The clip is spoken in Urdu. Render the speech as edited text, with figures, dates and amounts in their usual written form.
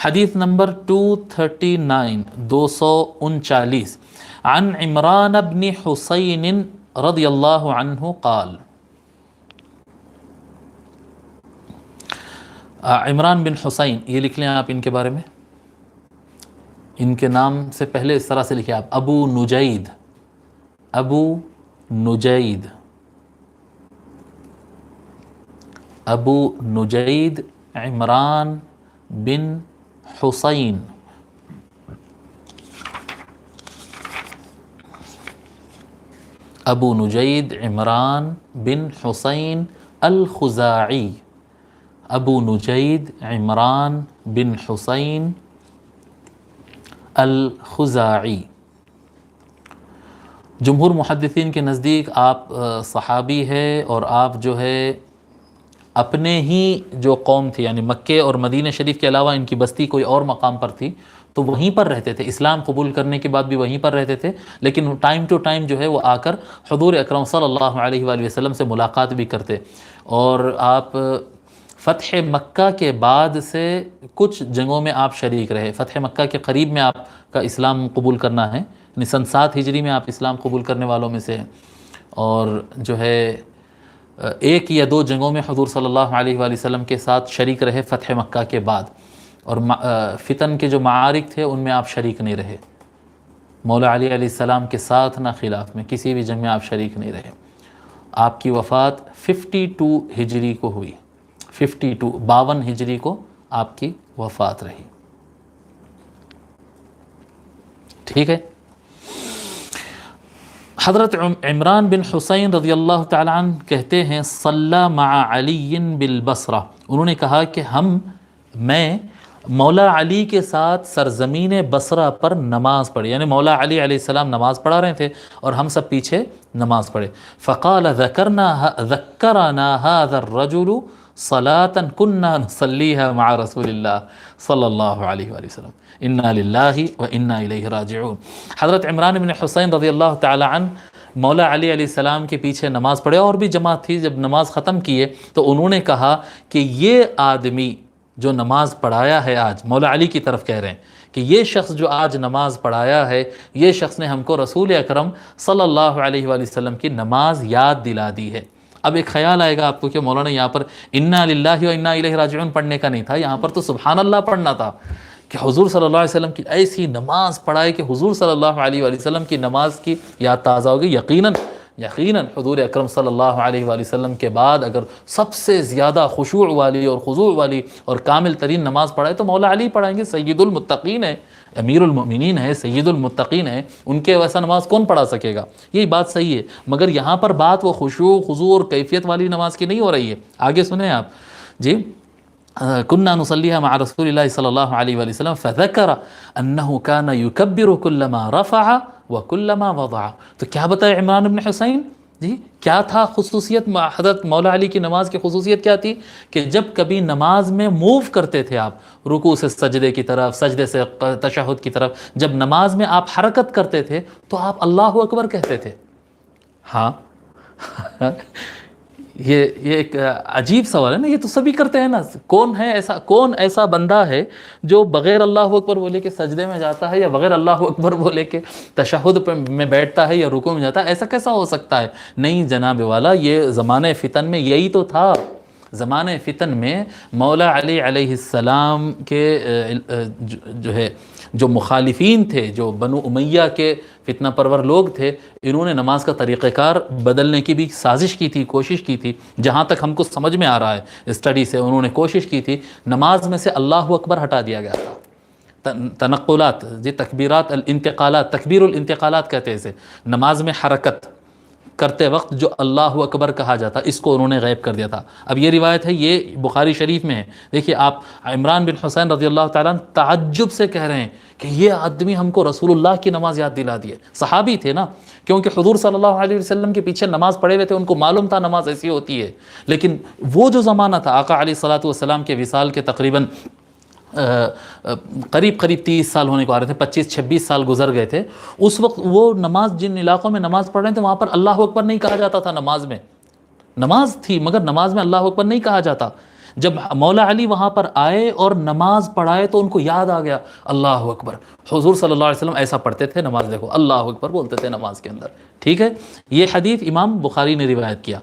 حدیث نمبر 239 239 عن عمران بن حسین رضی اللہ عنہ قال. عمران بن حسین، یہ لکھ لیں آپ ان کے بارے میں، ان کے نام سے پہلے اس طرح سے لکھیں آپ، ابو نجید، ابو نجید، ابو نجید عمران بن حسین، ابو نجید عمران بن حسین الخزاعی، ابو نجید عمران بن حسین الخزاعی. جمہور محدثین کے نزدیک آپ صحابی ہے، اور آپ جو ہے اپنے ہی جو قوم تھی، یعنی مکے اور مدینہ شریف کے علاوہ ان کی بستی کوئی اور مقام پر تھی، تو وہیں پر رہتے تھے. اسلام قبول کرنے کے بعد بھی وہیں پر رہتے تھے، لیکن ٹائم ٹو ٹائم جو ہے وہ آ کر حضور اکرم صلی اللہ علیہ وآلہ وسلم سے ملاقات بھی کرتے. اور آپ فتح مکہ کے بعد سے کچھ جنگوں میں آپ شریک رہے. فتح مکہ کے قریب میں آپ کا اسلام قبول کرنا ہے، یعنی سن 7 ہجری میں آپ اسلام قبول کرنے والوں میں سے ہیں. اور جو ہے 1 یا 2 جنگوں میں حضور صلی اللہ علیہ وآلہ وسلم کے ساتھ شریک رہے فتح مکہ کے بعد. اور فتن کے جو معارک تھے ان میں آپ شریک نہیں رہے. مولا علی علیہ السلام کے ساتھ نہ خلاف میں کسی بھی جنگ میں آپ شریک نہیں رہے. آپ کی وفات 52 ہجری کو ہوئی، 52 ہجری کو آپ کی وفات رہی. ٹھیک ہے. حضرت عمران بن حسین رضی اللہ تعالی عنہ کہتے ہیں صلی مع علی بالبصرہ، انہوں نے کہا کہ میں مولا علی کے ساتھ سرزمین بصرہ پر نماز پڑھی، یعنی مولا علی علیہ السلام نماز پڑھا رہے تھے اور ہم سب پیچھے نماز پڑھے. فقال ذکرنا هذا الرجل صلاة كنا نصليها مع رسول اللہ صلی اللہ علیہ وآلہ وسلم انا للہ و انا الیہ راجعون. حضرت عمران بن حسین رضی اللہ تعالی عنہ مولا علی علیہ السلام کے پیچھے نماز پڑھے، اور بھی جماعت تھی. جب نماز ختم کیے تو انہوں نے کہا کہ یہ آدمی جو نماز پڑھایا ہے آج، مولا علی کی طرف کہہ رہے ہیں کہ یہ شخص جو آج نماز پڑھایا ہے، یہ شخص نے ہم کو رسول اکرم صلی اللہ علیہ وآلہ وسلم کی نماز یاد دلا دی ہے. اب ایک خیال آئے گا آپ کو کہ مولانا یہاں پر انا للہ و انا الیہ راجعون پڑھنے کا نہیں تھا، یہاں پر تو سبحان اللہ پڑھنا تھا کہ حضور صلی اللہ علیہ وسلم کی ایسی نماز پڑھائے کہ حضور صلی اللہ علیہ وآلہ وسلم کی نماز کی یاد تازہ ہوگی. یقیناً حضور اکرم صلی اللہ علیہ وآلہ وسلم کے بعد اگر سب سے زیادہ خشوع والی اور خضوع والی اور کامل ترین نماز پڑھائے تو مولا علی پڑھائیں گے. سید المتقین ہے، امیر المؤمنین ہے، سید المتقین ہے، ان کے ویسا نماز کون پڑھا سکے گا؟ یہی بات صحیح ہے. مگر یہاں پر بات وہ خشوع خضوع اور کیفیت والی نماز کی نہیں ہو رہی ہے. آگے سنیں آپ جی. كنا نصليها مع رسول الله صلى الله عليه وآله وسلم فذكر أنه كان يكبر كلما رفع وكلما وضع. تو کیا بتائے عمران بن حسین جی، کیا تھا خصوصیت حضرت مولا علی کی نماز کی خصوصیت کیا تھی؟ کہ جب کبھی نماز میں موو کرتے تھے آپ رکوع سے سجدے کی طرف، سجدے سے تشہد کی طرف، جب نماز میں آپ حرکت کرتے تھے تو آپ اللہ اکبر کہتے تھے. ہاں یہ ایک عجیب سوال ہے نا، یہ تو سبھی کرتے ہیں نا. کون ایسا بندہ ہے جو بغیر اللہ اکبر بولے کے سجدے میں جاتا ہے، یا بغیر اللہ اکبر بولے کے تشہد میں بیٹھتا ہے یا رکوع میں جاتا ہے؟ ایسا کیسا ہو سکتا ہے؟ نہیں جناب والا، یہ زمانہ فتن میں یہی تو تھا. زمانہ فتن میں مولا علی علیہ السلام کے جو مخالفین تھے، جو بنو امیہ کے فتنہ پرور لوگ تھے، انہوں نے نماز کا طریقہ کار بدلنے کی بھی سازش کی تھی، کوشش کی تھی. جہاں تک ہم کو سمجھ میں آ رہا ہے اسٹڈی سے، انہوں نے کوشش کی تھی نماز میں سے اللہ اکبر ہٹا دیا گیا تھا. تنقلات جی، تکبیرات الانتقالات، تکبیر الانتقالات کہتے ہیں اسے، نماز میں حرکت کرتے وقت جو اللہ اکبر کہا جاتا، اس کو انہوں نے غائب کر دیا تھا. اب یہ روایت ہے، یہ بخاری شریف میں ہے. دیکھیے آپ، عمران بن حسین رضی اللہ تعالیٰ عنہ تعجب سے کہہ رہے ہیں کہ یہ آدمی ہم کو رسول اللہ کی نماز یاد دلا دی ہے. صحابی تھے نا، کیونکہ حضور صلی اللہ علیہ وسلم کے پیچھے نماز پڑھے ہوئے تھے، ان کو معلوم تھا نماز ایسی ہوتی ہے. لیکن وہ جو زمانہ تھا آقا علیہ الصلوۃ والسلام کے وصال کے تقریباً قریب 30 سال ہونے کو آ رہے تھے، 25-26 سال گزر گئے تھے. اس وقت وہ نماز، جن علاقوں میں نماز پڑھ رہے تھے، وہاں پر اللہ اکبر نہیں کہا جاتا تھا. نماز میں نماز تھی مگر نماز میں اللہ اکبر نہیں کہا جاتا. جب مولا علی وہاں پر آئے اور نماز پڑھائے تو ان کو یاد آ گیا، اللہ اکبر، حضور صلی اللہ علیہ وسلم ایسا پڑھتے تھے نماز، دیکھو اللہ اکبر بولتے تھے نماز کے اندر. ٹھیک ہے، یہ حدیث امام بخاری نے روایت کیا.